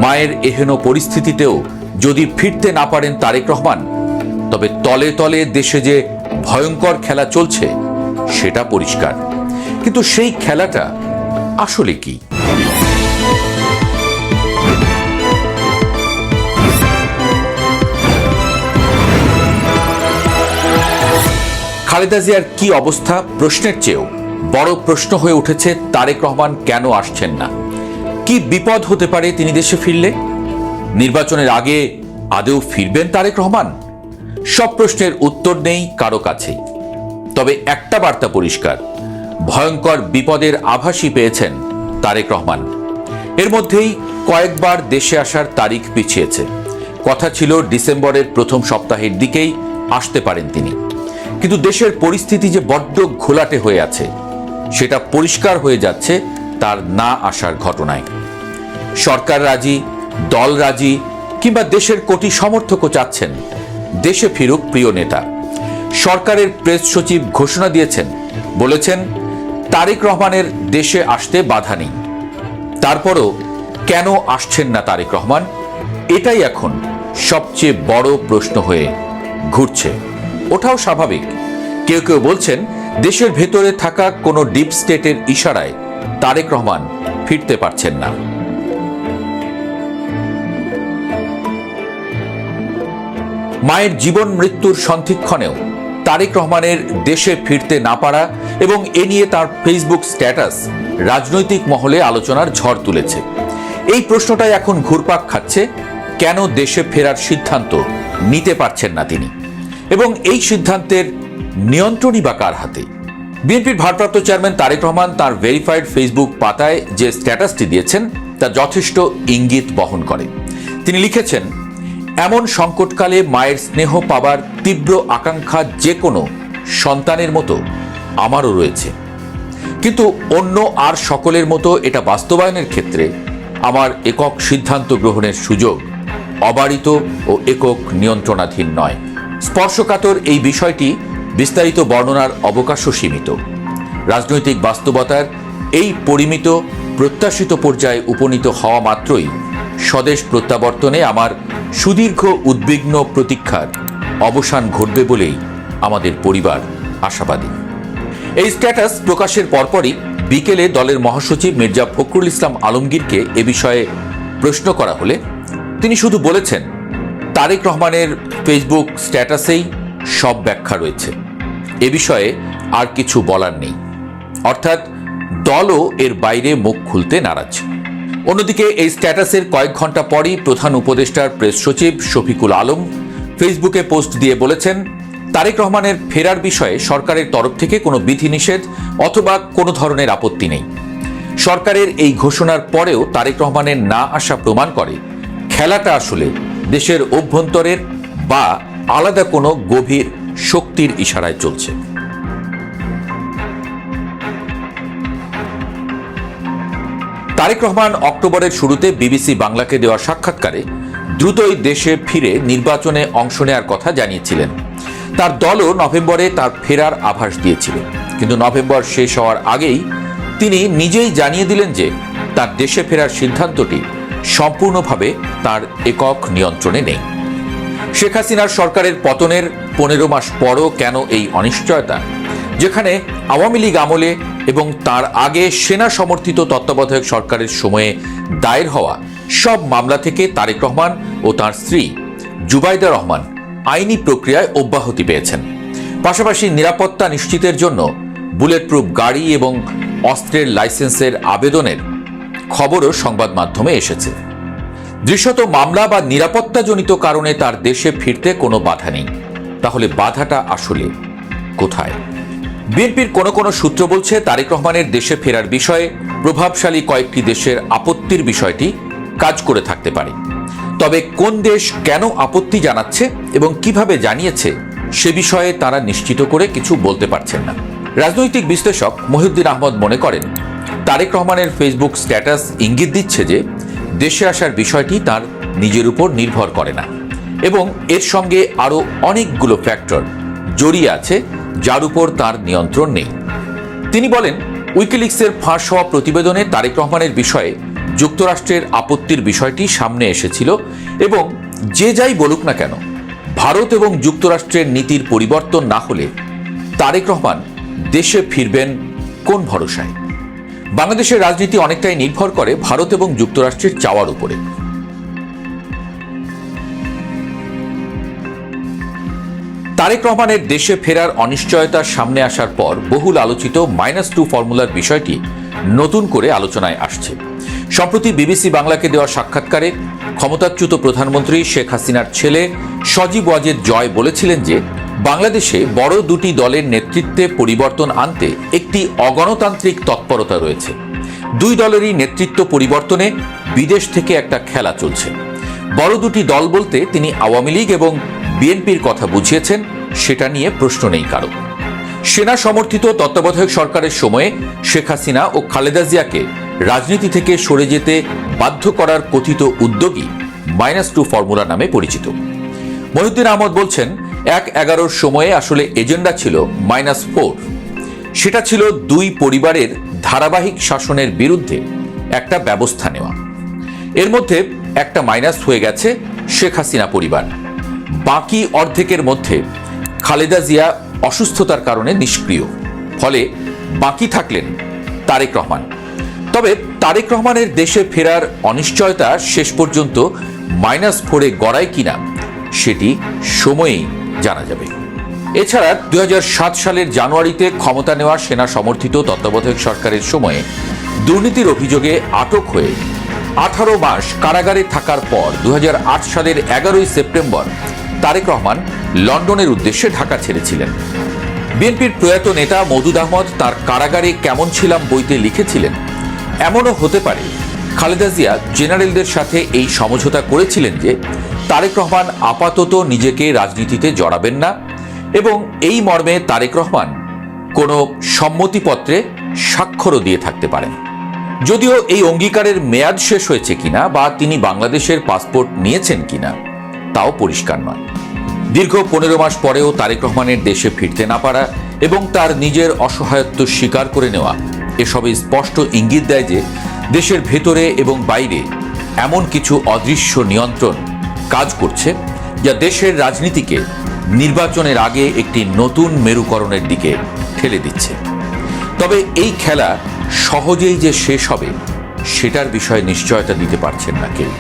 মায়ের এহেন পরিস্থিতিতেও যদি ফিরতে না পারেন তারেক রহমান, তবে তলে তলে দেশে যে ভয়ঙ্কর খেলা চলছে সেটা পরিষ্কার। কিন্তু সেই খেলাটা আসলে কি? খালেদা জিয়ার কি অবস্থা প্রশ্নের চেয়েও বড় প্রশ্ন হয়ে উঠেছে তারেক রহমান কেন আসছেন না। কি বিপদ হতে পারে তিনি দেশে ফিরলে? নির্বাচনের আগে আদৌ ফিরবেন তারেক রহমান? সব প্রশ্নের উত্তর নেই কারো কাছেই। তবে একটা বার্তা পরিষ্কার, ভয়ঙ্কর বিপদের আভাসই পেয়েছেন তারেক রহমান। এর মধ্যেই কয়েকবার দেশে আসার তারিখ পিছিয়েছে। কথা ছিল ডিসেম্বরের প্রথম সপ্তাহের দিকেই আসতে পারেন তিনি, কিন্তু দেশের পরিস্থিতি যে বড্ড ঘোলাটে হয়ে আছে সেটা পরিষ্কার হয়ে যাচ্ছে তার না আসার ঘটনায়। সরকার রাজি, দল রাজি, কিংবা দেশের কোটি সমর্থকও চাচ্ছেন দেশে ফিরুক প্রিয় নেতা। সরকারের প্রেস সচিব ঘোষণা দিয়েছেন, বলেছেন তারেক রহমানের দেশে আসতে বাধা নেই। তারপরও কেন আসছেন না তারেক রহমান? এটাই এখন সবচেয়ে বড় প্রশ্ন হয়ে ঘুরছে। ওটাও স্বাভাবিক। কেউ কেউ বলছেন দেশের ভেতরে থাকা কোনো ডিপ স্টেটের ইশারায় তারেক রহমান ফিরতে পারছেন না। মায়ের জীবন মৃত্যুর সন্ধিক্ষণেও তারেক রহমানের দেশে ফিরতে না পারা এবং এ নিয়ে তার ফেসবুক স্ট্যাটাস রাজনৈতিক মহলে আলোচনার ঝড় তুলেছে। এই প্রশ্নটাই এখন ঘুরপাক খাচ্ছে, কেন দেশে ফেরার সিদ্ধান্ত নিতে পারছেন না তিনি, এবং এই সিদ্ধান্তের নিয়ন্ত্রণই বা কার হাতে? বিএনপির ভারপ্রাপ্ত চেয়ারম্যান তারেক রহমান তার ভেরিফাইড ফেসবুক পাতায় যে স্ট্যাটাসটি দিয়েছেন তা যথেষ্ট ইঙ্গিত বহন করে। তিনি লিখেছেন, এমন সংকটকালে মায়ের স্নেহ পাবার তীব্র আকাঙ্ক্ষা যে কোনো সন্তানের মতো আমারও রয়েছে, কিন্তু অন্য আর সকলের মতো এটা বাস্তবায়নের ক্ষেত্রে আমার একক সিদ্ধান্ত গ্রহণের সুযোগ অবারিত ও একক নিয়ন্ত্রণাধীন নয়। স্পর্শকাতর এই বিষয়টি বিস্তারিত বর্ণনার অবকাশও সীমিত। রাজনৈতিক বাস্তবতার এই পরিমিত প্রত্যাশিত পর্যায়ে উপনীত হওয়া মাত্রই স্বদেশ প্রত্যাবর্তনে আমার সুদীর্ঘ উদ্বিগ্ন প্রতীক্ষার অবসান ঘটবে বলেই আমাদের পরিবার আশাবাদী। এই স্ট্যাটাস প্রকাশের পরপরই বিকেলে দলের মহাসচিব মির্জা ফখরুল ইসলাম আলমগীরকে এ বিষয়ে প্রশ্ন করা হলে তিনি শুধু বলেছেন, তারেক রহমানের ফেসবুক স্ট্যাটাসেই সব ব্যাখ্যা রয়েছে, এ বিষয়ে আর কিছু বলার নেই। অর্থাৎ দলও এর বাইরে মুখ খুলতে নারাজ। অন্যদিকে এই স্ট্যাটাসের কয়েক ঘন্টা পরই প্রধান উপদেষ্টার প্রেস সচিব শফিকুল আলম ফেসবুকে পোস্ট দিয়ে বলেছেন, তারেক রহমানের ফেরার বিষয়ে সরকারের তরফ থেকে কোনো বিধিনিষেধ অথবা কোনো ধরনের আপত্তি নেই। সরকারের এই ঘোষণার পরেও তারেক রহমানের না আসা প্রমাণ করে খেলাটা আসলে দেশের অভ্যন্তরের বা আলাদা কোনো গভীর শক্তির ইশারায় চলছে। তারেক রহমান অক্টোবরের শুরুতে বিবিসি বাংলাকে দেওয়া সাক্ষাৎকারে দ্রুতই দেশে ফিরে নির্বাচনে অংশ নেওয়ার কথা জানিয়েছিলেন। তার দলও নভেম্বরে তার ফেরার আভাস দিয়েছিল, কিন্তু নভেম্বর শেষ হওয়ার আগেই তিনি নিজেই জানিয়ে দিলেন যে তার দেশে ফেরার সিদ্ধান্তটি সম্পূর্ণভাবে তার একক নিয়ন্ত্রণে নেই। শেখ হাসিনার সরকারের পতনের 15 মাস পরও কেন এই অনিশ্চয়তা, যেখানে আওয়ামী লীগ আমলে এবং তার আগে সেনা সমর্থিত তত্ত্বাবধায়ক সরকারের সময়ে দায়ের হওয়া সব মামলা থেকে তারেক রহমান ও তার স্ত্রী জুবাইদা রহমান আইনি প্রক্রিয়ায় অব্যাহতি পেয়েছেন। পাশাপাশি নিরাপত্তা নিশ্চিতের জন্য বুলেট প্রুফ গাড়ি এবং অস্ত্রের লাইসেন্সের আবেদনের খবরও সংবাদ মাধ্যমে এসেছে। দৃশ্যত মামলা বা নিরাপত্তাজনিত কারণে তার দেশে ফিরতে কোনো বাধা নেই। তাহলে বাধাটা আসলে কোথায়? বিএনপির কোনো সূত্র বলছে তারেক রহমানের দেশে ফেরার বিষয়ে প্রভাবশালী কয়েকটি দেশের আপত্তির বিষয়টি কাজ করে থাকতে পারে। তবে কোন দেশ কেন আপত্তি জানাচ্ছে এবং কিভাবে জানিয়েছে সে বিষয়ে তারা নিশ্চিত করে কিছু বলতে পারছেন না। রাজনৈতিক বিশ্লেষক মহিউদ্দিন আহমদ মনে করেন, তারেক রহমানের ফেসবুক স্ট্যাটাস ইঙ্গিত দিচ্ছে যে দেশে আসার বিষয়টি তার নিজের উপর নির্ভর করে না এবং এর সঙ্গে আরও অনেকগুলো ফ্যাক্টর জড়িয়ে আছে যার উপর তার নিয়ন্ত্রণ নেই। তিনি বলেন, উইকিলিক্সের ফাঁস হওয়া প্রতিবেদনে তারেক রহমানের বিষয়ে যুক্তরাষ্ট্রের আপত্তির বিষয়টি সামনে এসেছিল এবং যে যাই বলুক না কেন, ভারত এবং যুক্তরাষ্ট্রের নীতির পরিবর্তন না হলে তারেক রহমান দেশে ফিরবেন কোন ভরসায়? বাংলাদেশের রাজনীতি অনেকটাই নির্ভর করে ভারত এবং যুক্তরাষ্ট্রের চাওয়ার উপরে। তারেক রহমানের দেশে ফেরার অনিশ্চয়তার সামনে আসার পর বহুল আলোচিত -2 ফর্মুলার বিষয়টি নতুন করে আলোচনায় আসছে। সম্প্রতি বিবিসি বাংলাকে দেওয়া সাক্ষাৎকারে ক্ষমতাচ্যুত প্রধানমন্ত্রী শেখ হাসিনার ছেলে সজীব ওয়াজেদ জয় বলেছিলেন যে বাংলাদেশে বড় দুটি দলের নেতৃত্বে পরিবর্তন আনতে একটি অগণতান্ত্রিক তৎপরতা রয়েছে। দুই দলেরই নেতৃত্ব পরিবর্তনে বিদেশ থেকে একটা খেলা চলছে। বড় দুটি দল বলতে তিনি আওয়ামী লীগ এবং বিএনপির কথা বুঝিয়েছেন, সেটা নিয়ে প্রশ্ন নেই কারো। সেনা সমর্থিত তত্ত্বাবধায়ক সরকারের সময়ে শেখ হাসিনা ও খালেদা জিয়াকে রাজনীতি থেকে সরে যেতে বাধ্য করার কথিত উদ্যোগই -2 ফর্মুলা নামে পরিচিত। মহিউদ্দিন আহমদ বলছেন 1/11 সময়ে আসলে এজেন্ডা ছিল -4। সেটা ছিল দুই পরিবারের ধারাবাহিক শাসনের বিরুদ্ধে একটা ব্যবস্থা নেওয়া। এর মধ্যে একটা মাইনাস হয়ে গেছে শেখ হাসিনা পরিবার, বাকি অর্ধেকের মধ্যে খালেদা জিয়া অসুস্থতার কারণে নিষ্ক্রিয়, ফলে বাকি থাকলেন তারেক রহমান। তবে তারেক রহমানের দেশে ফেরার অনিশ্চয়তা শেষ পর্যন্ত -4-এ গড়ায় কিনা সেটি সময়েই জানা যাবে। এছাড়া 2007 সালের জানুয়ারিতে ক্ষমতা নেওয়া সেনা সমর্থিত তত্ত্বাবধায়ক সরকারের সময়ে দুর্নীতির অভিযোগে আটক হয়ে 18 মাস কারাগারে থাকার পর 2008 সালের 11 সেপ্টেম্বর তারেক রহমান লন্ডনের উদ্দেশ্যে ঢাকা ছেড়েছিলেন। বিএনপির প্রয়াত নেতা মওদুদ আহমদ তার কারাগারে কেমন ছিলাম বইতে লিখেছিলেন, এমনও হতে পারে খালেদা জিয়া জেনারেলদের সাথে এই সমঝোতা করেছিলেন যে তারেক রহমান আপাতত নিজেকে রাজনীতিতে জড়াবেন না এবং এই মর্মে তারেক রহমান কোনো সম্মতিপত্রে স্বাক্ষরও দিয়ে থাকতে পারেন। যদিও এই অঙ্গীকারের মেয়াদ শেষ হয়েছে কিনা বা তিনি বাংলাদেশের পাসপোর্ট নিয়েছেন কিনা তাও পরিষ্কার নয়। দীর্ঘ 15 মাস পরেও তারেক রহমানের দেশে ফিরতে না পারা এবং তার নিজের অসহায়ত্ব স্বীকার করে নেওয়া এসবই স্পষ্ট ইঙ্গিত দেয় যে দেশের ভেতরে এবং বাইরে এমন কিছু অদৃশ্য নিয়ন্ত্রণ কাজ করছে যা দেশের রাজনীতিকে নির্বাচনের আগে একটি নতুন মেরুকরণের দিকে ঠেলে দিচ্ছে। তবে এই খেলা সহজেই যে শেষ হবে সেটার বিষয়ে নিশ্চয়তা দিতে পারছেন না কেউ।